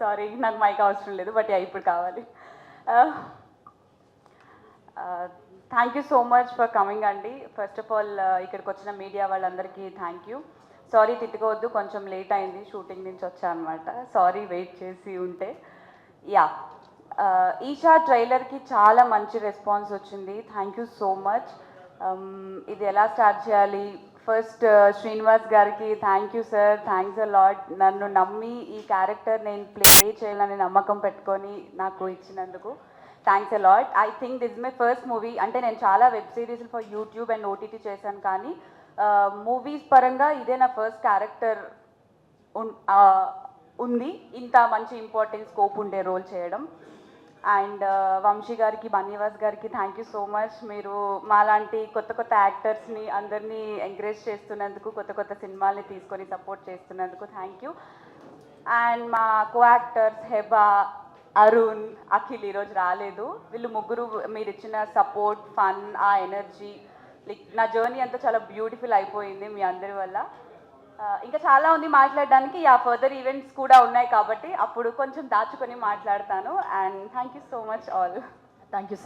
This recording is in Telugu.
సారీ నాకు మైక్ అవసరం లేదు, బట్ ఇప్పుడు కావాలి. Thank you so much for coming అండి. ఫస్ట్ ఆఫ్ ఆల్ ఇక్కడికి వచ్చిన మీడియా వాళ్ళందరికీ థ్యాంక్ యూ. సారీ తిట్టుకోవద్దు, కొంచెం లేట్ అయింది, షూటింగ్ నుంచి వచ్చా అనమాట. సారీ వెయిట్ చేసి ఉంటే. యా, ఈషా ట్రైలర్కి చాలా మంచి రెస్పాన్స్ వచ్చింది. Thank you so much. ఇది ఎలా స్టార్ట్ చేయాలి? ఫస్ట్ శ్రీనివాస్ గారికి thank you sir, thanks a lot. నన్ను నమ్మి ఈ క్యారెక్టర్ నేను ప్లే చేయాలని నమ్మకం పెట్టుకొని నాకు ఇచ్చినందుకు thanks a lot. I think this is my first movie. అంటే నేను చాలా web series for YouTube and OTT చేశాను, కానీ మూవీస్ పరంగా ఇదే నా ఫస్ట్ క్యారెక్టర్ ఉంది, ఇంత మంచి ఇంపార్టెంట్ స్కోప్ ఉండే రోల్ చేయడం. అండ్ వంశీ గారికి, బన్నీవాస్ గారికి థ్యాంక్ యూ సో మచ్. మీరు మాలాంటి కొత్త కొత్త యాక్టర్స్ని అందరినీ ఎంకరేజ్ చేస్తున్నందుకు, కొత్త కొత్త సినిమాల్ని తీసుకొని సపోర్ట్ చేస్తున్నందుకు థ్యాంక్ యూ. అండ్ మా కో యాక్టర్స్ హెబా, అరుణ్, అఖిల్ ఈరోజు రాలేదు. వీళ్ళు ముగ్గురు మీరు ఇచ్చిన సపోర్ట్, ఫన్, ఆ ఎనర్జీ, లైక్ నా జర్నీ అంతా చాలా బ్యూటిఫుల్ అయిపోయింది మీ అందరి వల్ల. ఇంకా చాలా ఉంది మాట్లాడడానికి. ఆ ఫర్దర్ ఈవెంట్స్ కూడా ఉన్నాయి కాబట్టి అప్పుడు కొంచెం దాచుకొని మాట్లాడతాను. And thank you so much all. Thank you.